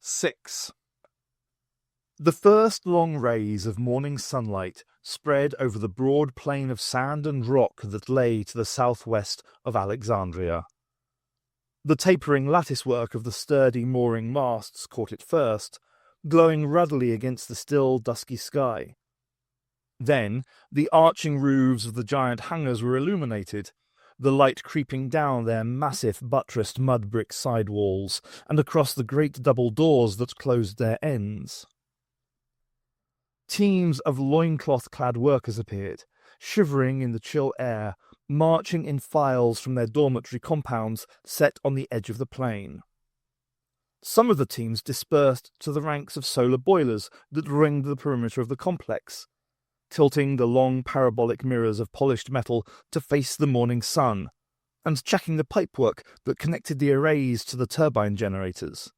6. The first long rays of morning sunlight spread over the broad plain of sand and rock that lay to the southwest of Alexandria. The tapering latticework of the sturdy mooring masts caught it first, glowing ruddily against the still dusky sky. Then the arching roofs of the giant hangars were illuminated, the light creeping down their massive buttressed mud-brick side walls and across the great double doors that closed their ends. Teams of loincloth-clad workers appeared, shivering in the chill air, marching in files from their dormitory compounds set on the edge of the plain. Some of the teams dispersed to the ranks of solar boilers that ringed the perimeter of the complex, tilting the long parabolic mirrors of polished metal to face the morning sun, and checking the pipework that connected the arrays to the turbine generators.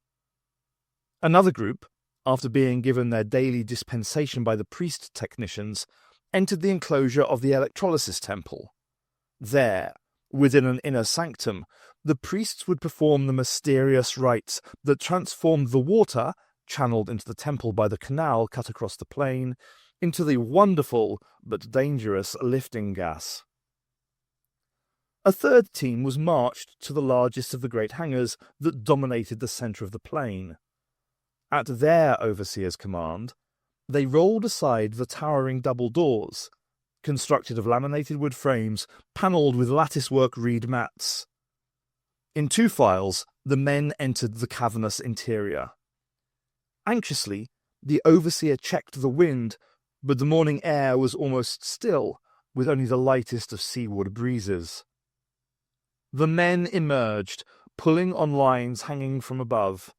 Another group, after being given their daily dispensation by the priest technicians, entered the enclosure of the electrolysis temple. There, within an inner sanctum, the priests would perform the mysterious rites that transformed the water, channeled into the temple by the canal cut across the plain, into the wonderful but dangerous lifting gas. A third team was marched to the largest of the great hangars that dominated the centre of the plain. At their overseer's command, they rolled aside the towering double doors, constructed of laminated wood frames panelled with latticework reed mats. In two files, the men entered the cavernous interior. Anxiously, the overseer checked the wind, but the morning air was almost still, with only the lightest of seaward breezes. The men emerged, pulling on lines hanging from above.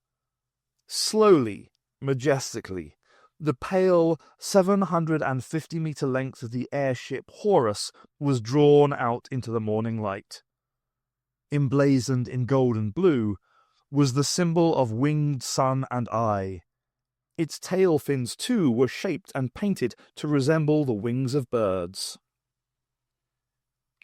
Slowly, majestically, the pale 750-metre length of the airship Horus was drawn out into the morning light. Emblazoned in gold and blue was the symbol of winged sun and eye. Its tail fins, too, were shaped and painted to resemble the wings of birds.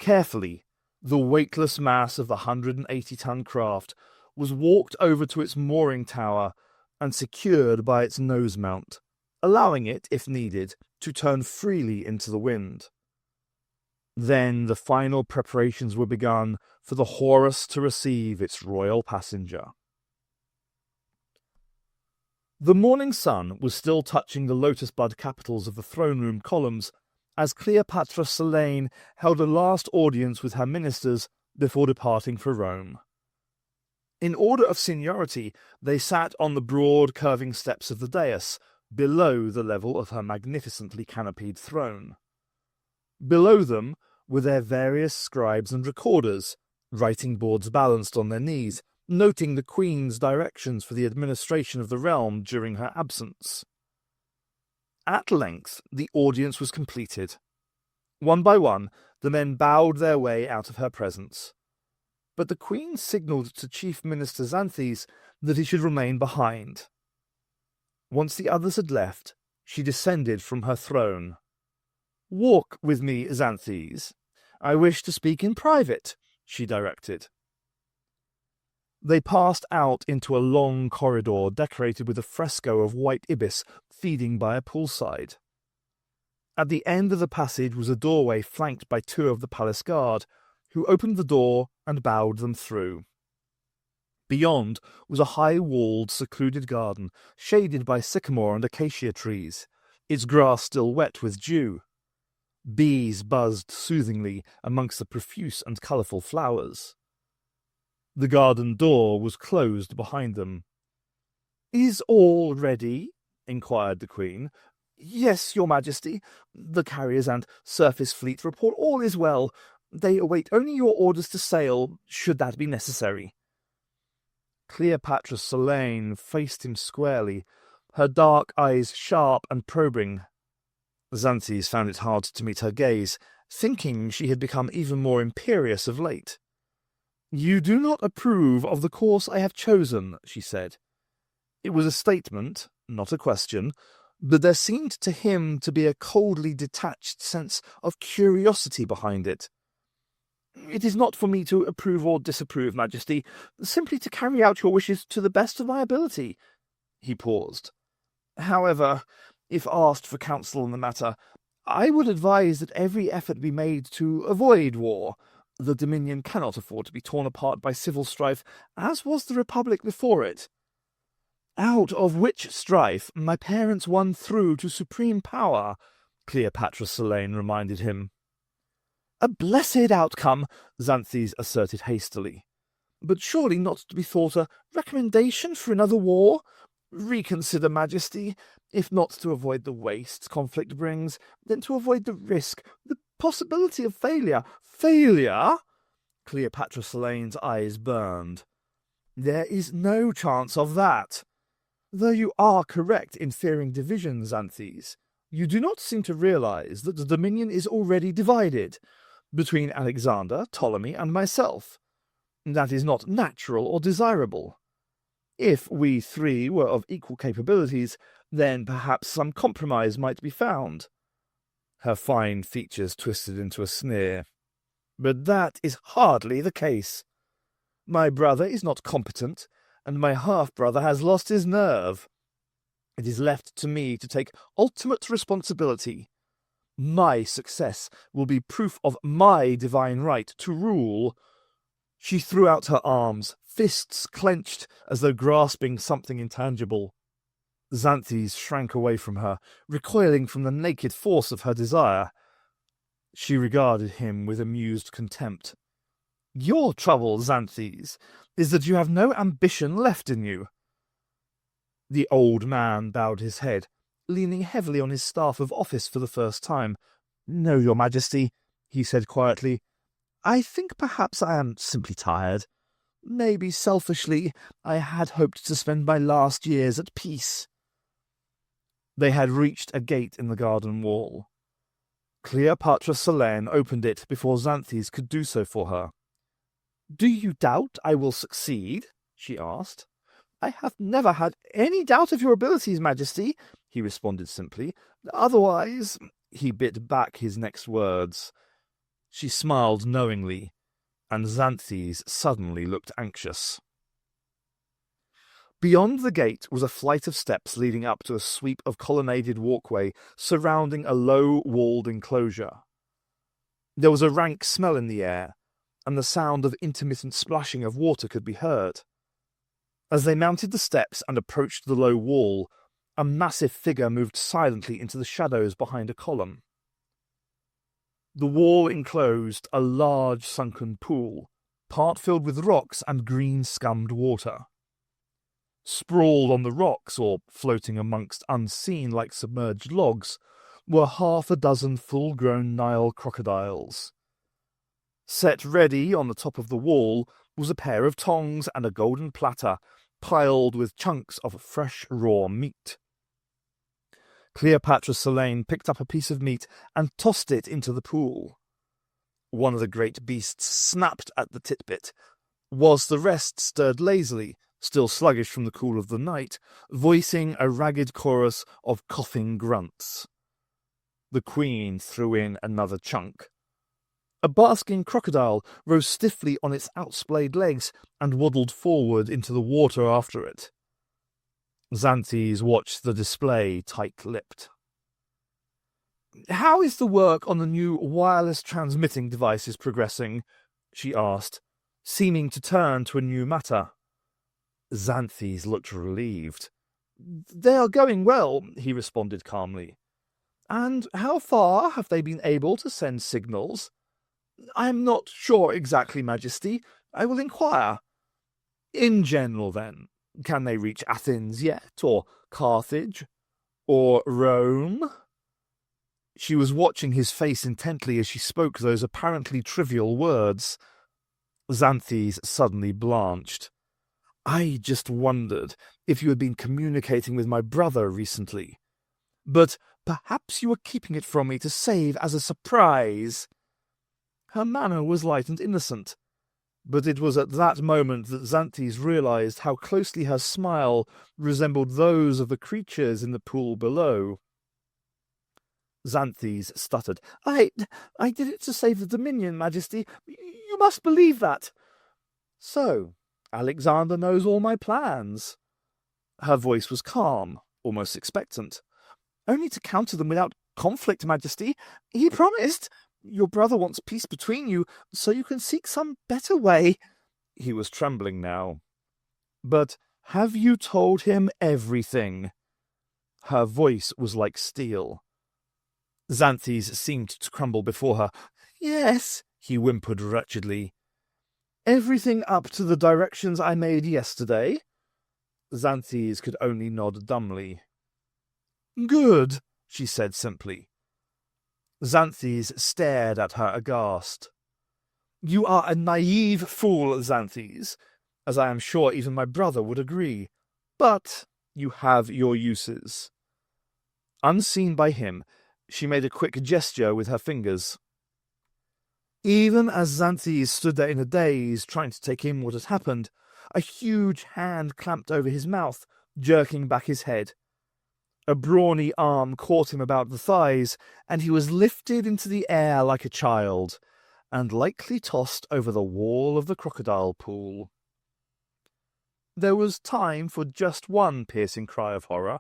Carefully, the weightless mass of the 180-ton craft was walked over to its mooring tower and secured by its nose mount, allowing it, if needed, to turn freely into the wind. Then the final preparations were begun for the Horus to receive its royal passenger. The morning sun was still touching the lotus-bud capitals of the throne-room columns as Cleopatra Selene held a last audience with her ministers before departing for Rome. In order of seniority, they sat on the broad, curving steps of the dais, below the level of her magnificently canopied throne. Below them were their various scribes and recorders, writing boards balanced on their knees, noting the Queen's directions for the administration of the realm during her absence. At length the audience was completed. One by one, the men bowed their way out of her presence. But the Queen signalled to Chief Minister Xanthes that he should remain behind. Once the others had left, she descended from her throne. "Walk with me, Xanthes. I wish to speak in private," she directed. They passed out into a long corridor decorated with a fresco of white ibis feeding by a poolside. At the end of the passage was a doorway flanked by two of the palace guard, who opened the door and bowed them through. Beyond was a high-walled, secluded garden, shaded by sycamore and acacia trees, its grass still wet with dew. Bees buzzed soothingly amongst the profuse and colourful flowers. The garden door was closed behind them. "Is all ready?" inquired the Queen. "Yes, Your Majesty. The carriers and surface fleet report all is well. They await only your orders to sail, should that be necessary." Cleopatra Selene faced him squarely, her dark eyes sharp and probing. Xanthes found it hard to meet her gaze, thinking she had become even more imperious of late. "You do not approve of the course I have chosen," she said. It was a statement, not a question, but there seemed to him to be a coldly detached sense of curiosity behind it. "It is not for me to approve or disapprove, Majesty, simply to carry out your wishes to the best of my ability. He paused. However, if asked for counsel in the matter, I would advise that every effort be made to avoid war. The Dominion cannot afford to be torn apart by civil strife, as was the Republic before it. Out of which strife my parents won through to supreme power, Cleopatra Selene reminded him. A blessed outcome, Xanthes asserted hastily. But surely not to be thought a recommendation for another war? Reconsider, Majesty. If not to avoid the wastes conflict brings, then to avoid the risk, the possibility of failure. Failure? Cleopatra Selene's eyes burned. There is no chance of that. Though you are correct in fearing division, Xanthes, you do not seem to realize that the Dominion is already divided between Alexander, Ptolemy, and myself. That is not natural or desirable. If we three were of equal capabilities, then perhaps some compromise might be found. Her fine features twisted into a sneer. But that is hardly the case. My brother is not competent, and my half-brother has lost his nerve. It is left to me to take ultimate responsibility. My success will be proof of my divine right to rule. She threw out her arms, fists clenched as though grasping something intangible. Xanthes shrank away from her, recoiling from the naked force of her desire. She regarded him with amused contempt. Your trouble, Xanthes, is that you have no ambition left in you. The old man bowed his head, leaning heavily on his staff of office for the first time. No, Your Majesty, he said quietly. I think perhaps I am simply tired. Maybe selfishly, I had hoped to spend my last years at peace. They had reached a gate in the garden wall. Cleopatra Selene opened it before Xanthes could do so for her. Do you doubt I will succeed? She asked. I have never had any doubt of your abilities, Majesty, he responded simply. Otherwise, he bit back his next words. She smiled knowingly, and Xanthes suddenly looked anxious. Beyond the gate was a flight of steps leading up to a sweep of colonnaded walkway surrounding a low-walled enclosure. There was a rank smell in the air, and the sound of intermittent splashing of water could be heard. As they mounted the steps and approached the low wall, a massive figure moved silently into the shadows behind a column. The wall enclosed a large sunken pool, part filled with rocks and green-scummed water. Sprawled on the rocks, or floating amongst unseen like submerged logs, were half a dozen full-grown Nile crocodiles. Set ready on the top of the wall was a pair of tongs and a golden platter, piled with chunks of fresh raw meat. Cleopatra Selene picked up a piece of meat and tossed it into the pool. One of the great beasts snapped at the titbit, whilst the rest stirred lazily, still sluggish from the cool of the night, voicing a ragged chorus of coughing grunts. The queen threw in another chunk. A basking crocodile rose stiffly on its outsplayed legs and waddled forward into the water after it. Xanthes watched the display tight-lipped. "How is the work on the new wireless transmitting devices progressing?" she asked, seeming to turn to a new matter. Xanthes looked relieved. "They are going well," he responded calmly. "And how far have they been able to send signals?" "I am not sure exactly, Majesty. I will inquire." "In general, then, can they reach Athens yet, or Carthage, or Rome?" She was watching his face intently as she spoke those apparently trivial words. Xanthes suddenly blanched. "I just wondered if you had been communicating with my brother recently. But perhaps you were keeping it from me to save as a surprise." Her manner was light and innocent, but it was at that moment that Xanthes realized how closely her smile resembled those of the creatures in the pool below. Xanthes stuttered. I did it to save the Dominion, Majesty. You must believe that." "So, Alexander knows all my plans." Her voice was calm, almost expectant. "Only to counter them without conflict, Majesty. He promised. Your brother wants peace between you, so you can seek some better way." He was trembling now. "But have you told him everything?" Her voice was like steel. Xanthes seemed to crumble before her. "Yes," he whimpered wretchedly. "Everything up to the directions I made yesterday?" Xanthes could only nod dumbly. "Good," she said simply. Xanthes stared at her aghast. "You are a naive fool, Xanthes, as I am sure even my brother would agree. But you have your uses." Unseen by him, she made a quick gesture with her fingers. Even as Xanthes stood there in a daze, trying to take in what had happened, a huge hand clamped over his mouth, jerking back his head. A brawny arm caught him about the thighs, and he was lifted into the air like a child, and lightly tossed over the wall of the crocodile pool. There was time for just one piercing cry of horror,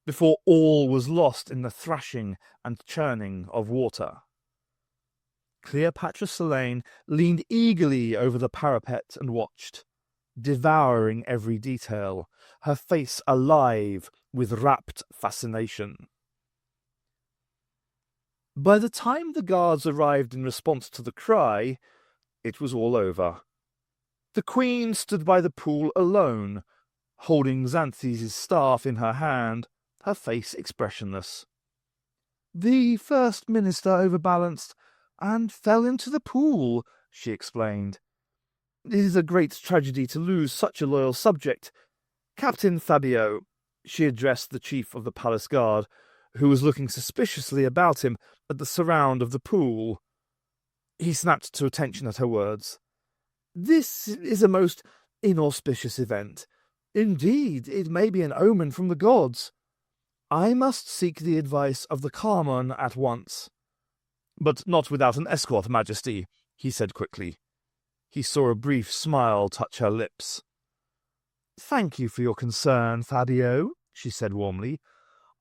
before all was lost in the thrashing and churning of water. Cleopatra Selene leaned eagerly over the parapet and watched, devouring every detail, her face alive with rapt fascination. By the time the guards arrived in response to the cry, it was all over. The queen stood by the pool alone, holding Xanthes' staff in her hand, her face expressionless. "The First Minister overbalanced and fell into the pool," she explained. "It is a great tragedy to lose such a loyal subject. Captain Fabio," she addressed the chief of the palace guard, who was looking suspiciously about him at the surround of the pool. He snapped to attention at her words. "This is a most inauspicious event. Indeed, it may be an omen from the gods. I must seek the advice of the Carmen at once." "But not without an escort, Majesty," he said quickly. He saw a brief smile touch her lips. "Thank you for your concern, Fabio," she said warmly.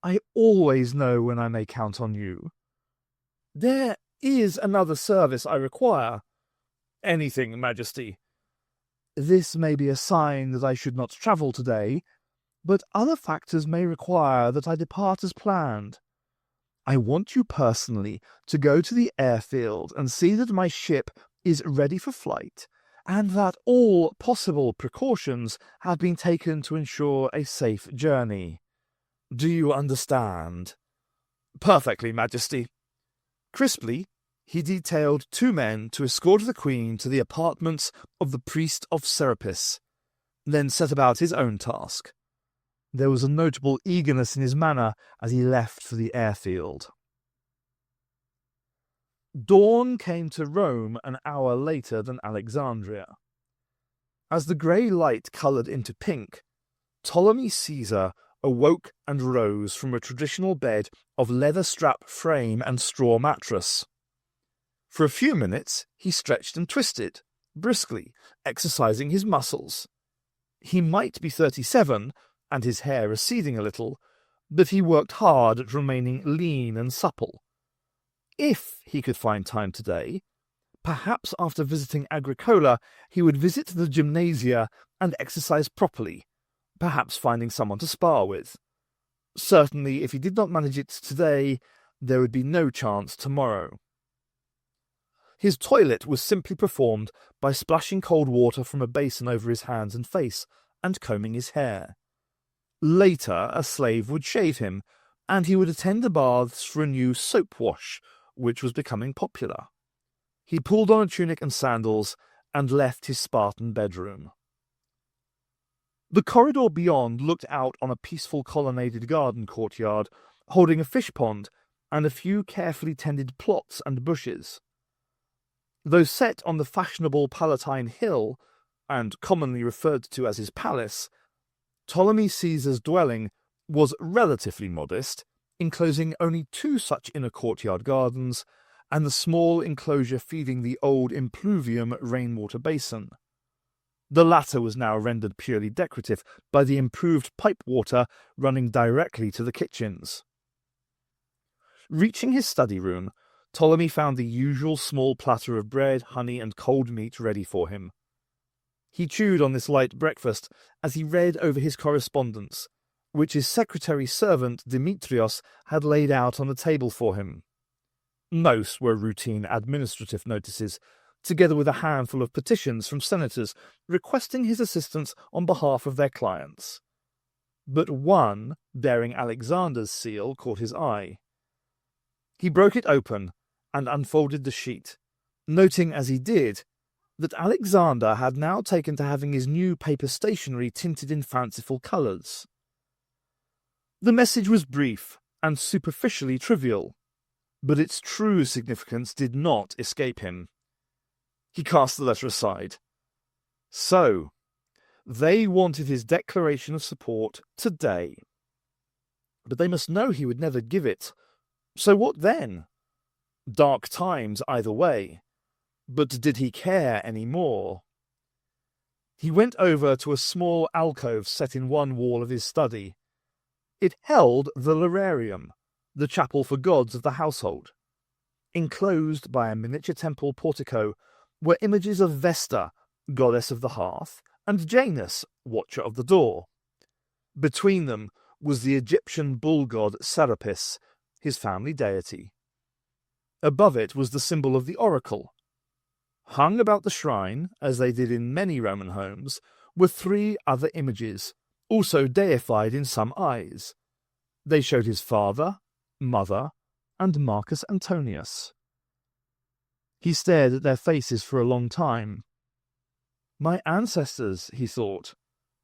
"I always know when I may count on you." "There is another service I require." "Anything, Majesty." "This may be a sign that I should not travel today, but other factors may require that I depart as planned. I want you personally to go to the airfield and see that my ship is ready for flight, and that all possible precautions have been taken to ensure a safe journey. Do you understand?" "Perfectly, Majesty." Crisply, he detailed 2 men to escort the queen to the apartments of the priest of Serapis, then set about his own task. There was a notable eagerness in his manner as he left for the airfield. Dawn came to Rome an hour later than Alexandria. As the grey light coloured into pink, Ptolemy Caesar awoke and rose from a traditional bed of leather strap frame and straw mattress. For a few minutes he stretched and twisted, briskly, exercising his muscles. He might be 37, and his hair receding a little, but he worked hard at remaining lean and supple. If he could find time today, perhaps after visiting Agricola, he would visit the gymnasia and exercise properly, perhaps finding someone to spar with. Certainly, if he did not manage it today, there would be no chance tomorrow. His toilet was simply performed by splashing cold water from a basin over his hands and face, and combing his hair. Later, a slave would shave him, and he would attend the baths for a new soap wash, which was becoming popular. He pulled on a tunic and sandals, and left his Spartan bedroom. The corridor beyond looked out on a peaceful colonnaded garden courtyard, holding a fish pond and a few carefully tended plots and bushes. Though set on the fashionable Palatine Hill, and commonly referred to as his palace, Ptolemy Caesar's dwelling was relatively modest, enclosing only 2 such inner courtyard gardens, and the small enclosure feeding the old impluvium rainwater basin. The latter was now rendered purely decorative by the improved pipe water running directly to the kitchens. Reaching his study room, Ptolemy found the usual small platter of bread, honey, and cold meat ready for him. He chewed on this light breakfast as he read over his correspondence, which his secretary-servant Demetrios had laid out on the table for him. Most were routine administrative notices, together with a handful of petitions from senators requesting his assistance on behalf of their clients. But one, bearing Alexander's seal, caught his eye. He broke it open and unfolded the sheet, noting as he did that Alexander had now taken to having his new paper stationery tinted in fanciful colours. The message was brief and superficially trivial, but its true significance did not escape him. He cast the letter aside. So, they wanted his declaration of support today. But they must know he would never give it. So what then? Dark times either way. But did he care any more? He went over to a small alcove set in one wall of his study. It held the lararium, the chapel for gods of the household. Enclosed by a miniature temple portico were images of Vesta, goddess of the hearth, and Janus, watcher of the door. Between them was the Egyptian bull god Serapis, his family deity. Above it was the symbol of the oracle. Hung about the shrine, as they did in many Roman homes, were 3 other images, also deified in some eyes. They showed his father, mother, and Marcus Antonius. He stared at their faces for a long time. My ancestors, he thought,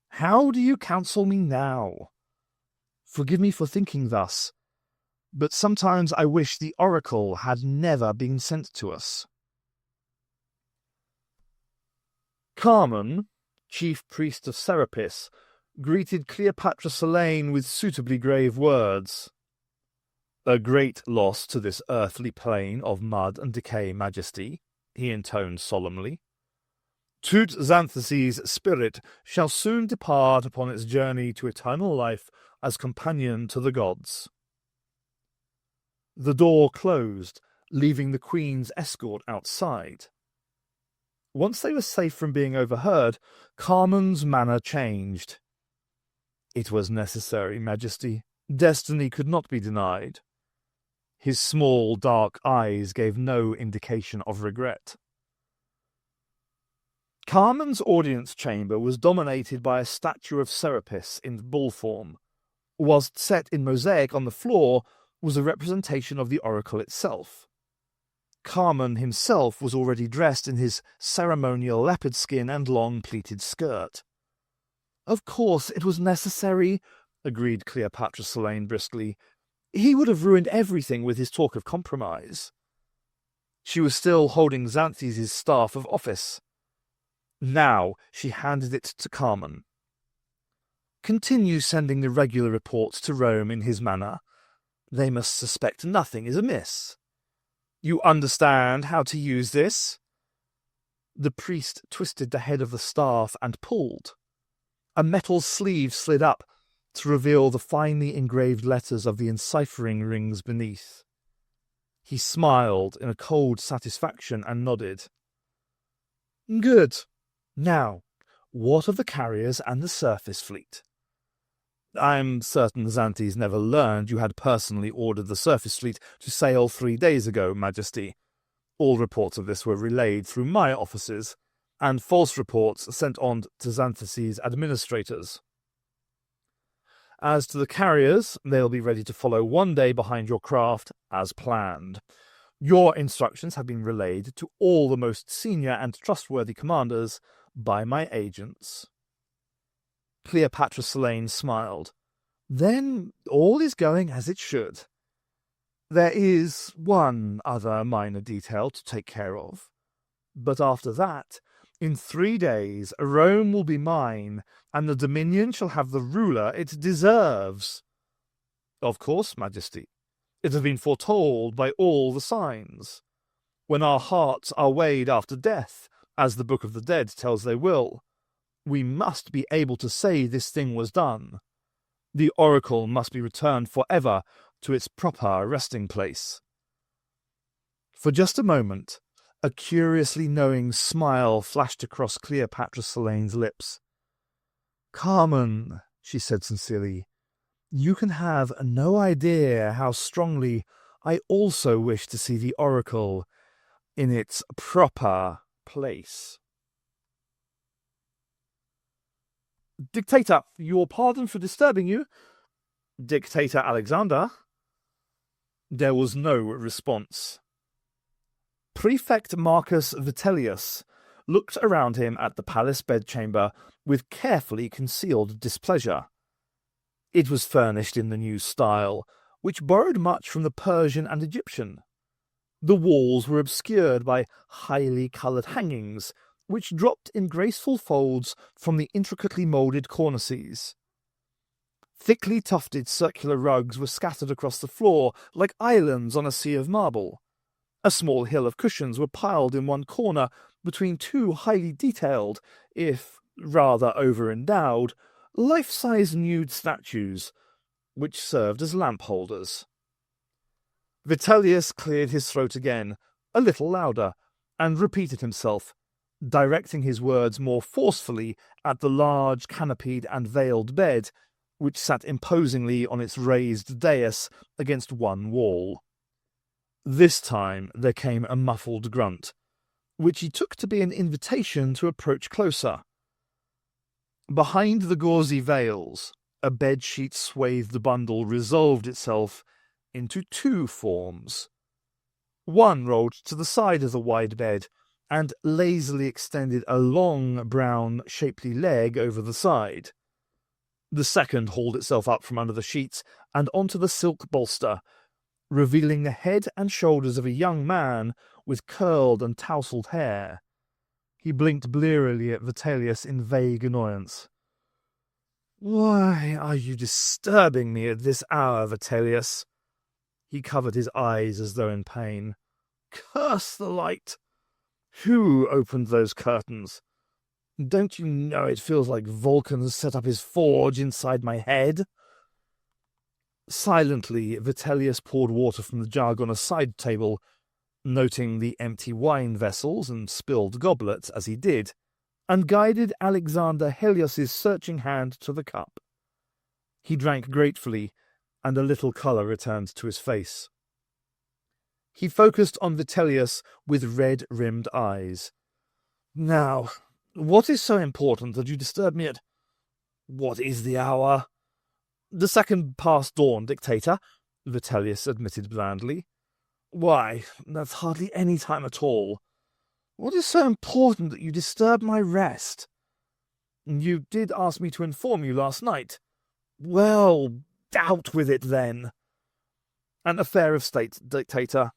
how do you counsel me now? Forgive me for thinking thus, but sometimes I wish the oracle had never been sent to us. Carmen, chief priest of Serapis, greeted Cleopatra Selene with suitably grave words. A great loss to this earthly plane of mud and decay, Majesty, he intoned solemnly. Tut Xanthus' spirit shall soon depart upon its journey to eternal life as companion to the gods. The door closed, leaving the Queen's escort outside. Once they were safe from being overheard, Carmen's manner changed. It was necessary, Majesty. Destiny could not be denied. His small, dark eyes gave no indication of regret. Carmen's audience chamber was dominated by a statue of Serapis in bull form, whilst set in mosaic on the floor was a representation of the oracle itself. Carmen himself was already dressed in his ceremonial leopard skin and long pleated skirt. Of course it was necessary, agreed Cleopatra Selene briskly. He would have ruined everything with his talk of compromise. She was still holding Xanthes' staff of office. Now she handed it to Carmen. Continue sending the regular reports to Rome in his manner. They must suspect nothing is amiss. You understand how to use this? The priest twisted the head of the staff and pulled. A metal sleeve slid up to reveal the finely engraved letters of the enciphering rings beneath. He smiled in a cold satisfaction and nodded. Good. Now, what of the carriers and the surface fleet? I'm certain Xanthes never learned you had personally ordered the surface fleet to sail 3 days ago, Majesty. All reports of this were relayed through my offices, and false reports sent on to Xanthus' administrators. As to the carriers, they'll be ready to follow 1 day behind your craft, as planned. Your instructions have been relayed to all the most senior and trustworthy commanders by my agents. Cleopatra Selene smiled. Then all is going as it should. There is one other minor detail to take care of. But after that, in 3 days, Rome will be mine, and the Dominion shall have the ruler it deserves. Of course, Majesty. It has been foretold by all the signs. When our hearts are weighed after death, as the Book of the Dead tells they will, We must be able to say this thing was done. The oracle must be returned forever to its proper resting place. For just a moment, a curiously knowing smile flashed across Cleopatra Selene's lips. "Carmen," she said sincerely, "you can have no idea how strongly I also wish to see the oracle in its proper place." "Dictator, your pardon for disturbing you." "Dictator Alexander?" There was no response. Prefect Marcus Vitellius looked around him at the palace bedchamber with carefully concealed displeasure. It was furnished in the new style, which borrowed much from the Persian and Egyptian. The walls were obscured by highly coloured hangings, which dropped in graceful folds from the intricately moulded cornices. Thickly tufted circular rugs were scattered across the floor like islands on a sea of marble. A small hill of cushions were piled in one corner between two highly detailed, if rather over-endowed, life-size nude statues, which served as lamp holders. Vitellius cleared his throat again, a little louder, and repeated himself, directing his words more forcefully at the large canopied and veiled bed, which sat imposingly on its raised dais against one wall. This time there came a muffled grunt, which he took to be an invitation to approach closer. Behind the gauzy veils, a bedsheet swathed bundle resolved itself into two forms. One rolled to the side of the wide bed and lazily extended a long, brown, shapely leg over the side. The second hauled itself up from under the sheets and onto the silk bolster, revealing the head and shoulders of a young man with curled and tousled hair. He blinked blearily at Vitellius in vague annoyance. "Why are you disturbing me at this hour, Vitellius?" He covered his eyes as though in pain. "Curse the light! Who opened those curtains? Don't you know it feels like Vulcan set up his forge inside my head?" Silently, Vitellius poured water from the jug on a side table, noting the empty wine vessels and spilled goblets as he did, and guided Alexander Helios's searching hand to the cup. He drank gratefully, and a little colour returned to his face. He focused on Vitellius with red-rimmed eyes. "Now, what is so important that you disturb me at— What is the hour?" "The second past dawn, Dictator," Vitellius admitted blandly. "Why, that's hardly any time at all. What is so important that you disturb my rest?" "You did ask me to inform you last night." "Well, out with it then." "An affair of state, Dictator.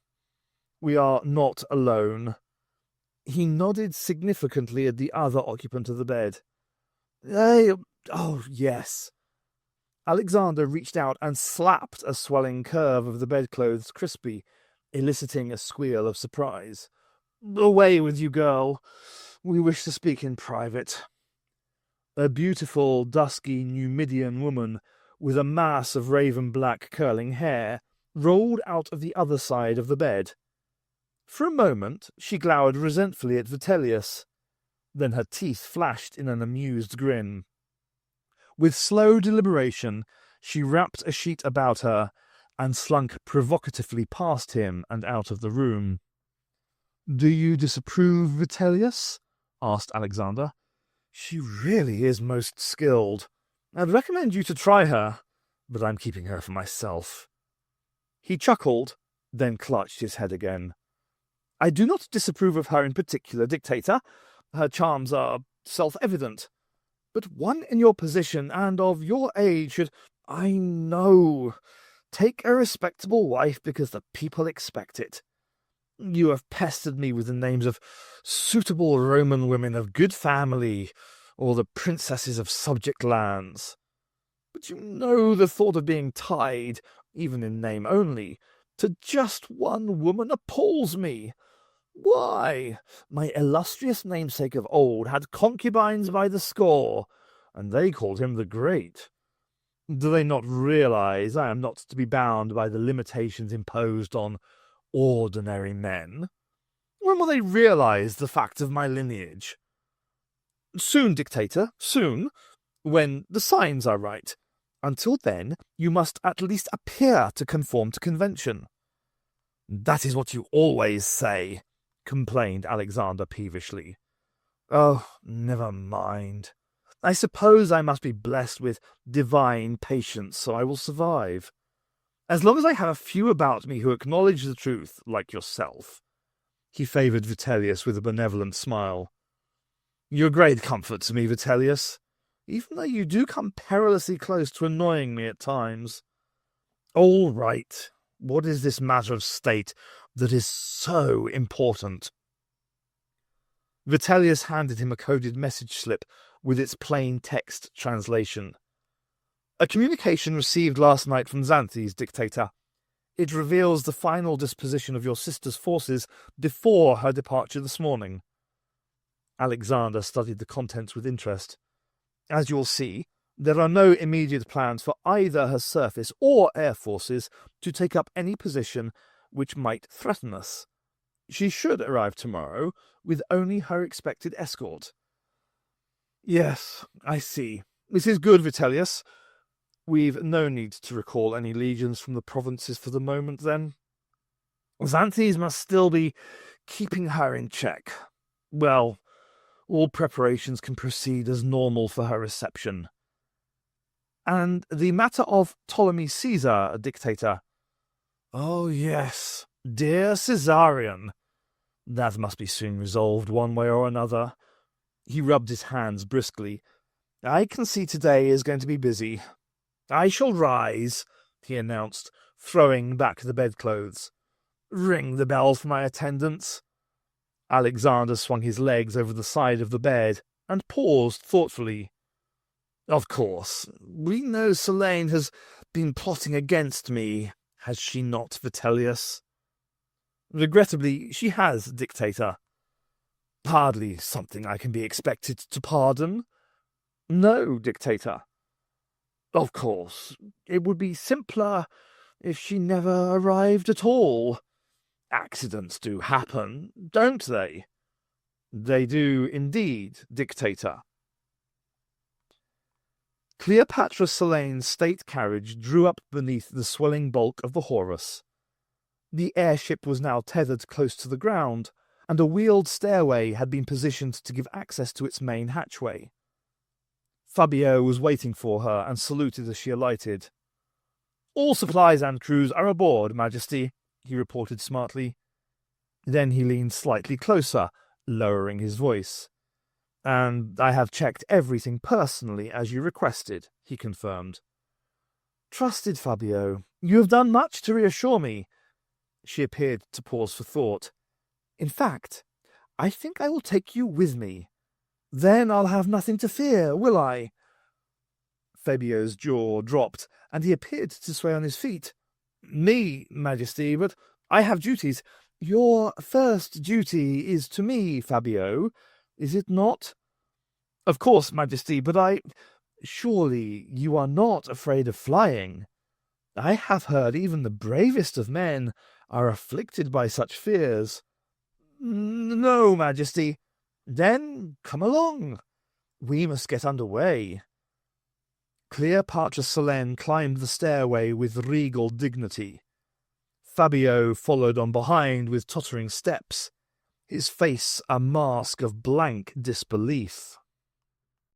We are not alone." He nodded significantly at the other occupant of the bed. Oh, yes." Alexander reached out and slapped a swelling curve of the bedclothes crispy, eliciting a squeal of surprise. "Away with you, girl. We wish to speak in private." A beautiful, dusky Numidian woman with a mass of raven-black curling hair rolled out of the other side of the bed. For a moment she glowered resentfully at Vitellius. Then her teeth flashed in an amused grin. With slow deliberation, she wrapped a sheet about her and slunk provocatively past him and out of the room. "Do you disapprove, Vitellius?" asked Alexander. "She really is most skilled. I'd recommend you to try her, but I'm keeping her for myself." He chuckled, then clutched his head again. "I do not disapprove of her in particular, Dictator. Her charms are self-evident. But one in your position and of your age should— I know. Take a respectable wife because the people expect it. You have pestered me with the names of suitable Roman women of good family, or the princesses of subject lands. But you know the thought of being tied, even in name only, to just one woman appalls me. Why, my illustrious namesake of old had concubines by the score, and they called him the Great. Do they not realize I am not to be bound by the limitations imposed on ordinary men? When will they realize the fact of my lineage? Soon, dictator, soon, when the signs are right. Until then, you must at least appear to conform to convention. That is what you always say, complained Alexander peevishly. Oh, never mind. I suppose I must be blessed with divine patience, so I will survive. As long as I have a few about me who acknowledge the truth, like yourself. He favoured Vitellius with a benevolent smile. You're a great comfort to me, Vitellius, even though you do come perilously close to annoying me at times. All right, what is this matter of state that is so important? Vitellius handed him a coded message slip with its plain text translation. A communication received last night from Xanthes, dictator. It reveals the final disposition of your sister's forces before her departure this morning. Alexander studied the contents with interest. As you'll see, there are no immediate plans for either her surface or air forces to take up any position which might threaten us. She should arrive tomorrow with only her expected escort. Yes, I see. This is good, Vitellius. We've no need to recall any legions from the provinces for the moment, then. Xanthes must still be keeping her in check. Well, all preparations can proceed as normal for her reception. And the matter of Ptolemy Caesar, dictator. Oh, yes, dear Caesarion. That must be soon resolved one way or another. He rubbed his hands briskly. I can see today is going to be busy. I shall rise, he announced, throwing back the bedclothes. Ring the bell for my attendants. Alexander swung his legs over the side of the bed and paused thoughtfully. Of course, we know Selene has been plotting against me, has she not, Vitellius? Regrettably, she has, dictator. Hardly something I can be expected to pardon. No, dictator. Of course, it would be simpler if she never arrived at all. Accidents do happen, don't they? They do indeed, dictator. Cleopatra Selene's state carriage drew up beneath the swelling bulk of the Horus. The airship was now tethered close to the ground, and a wheeled stairway had been positioned to give access to its main hatchway. Fabio was waiting for her and saluted as she alighted. All supplies and crews are aboard, Majesty, he reported smartly. Then he leaned slightly closer, lowering his voice. And I have checked everything personally as you requested, he confirmed. Trusted Fabio, you have done much to reassure me. She appeared to pause for thought. In fact, I think I will take you with me. Then I'll have nothing to fear, will I? Fabio's jaw dropped, and he appeared to sway on his feet. Me, Majesty, but I have duties. Your first duty is to me, Fabio, is it not? Of course, Majesty, but surely you are not afraid of flying? I have heard even the bravest of men are afflicted by such fears. No, Majesty. Then come along. We must get under way. Cleopatra Selene climbed the stairway with regal dignity. Fabio followed on behind with tottering steps, his face a mask of blank disbelief.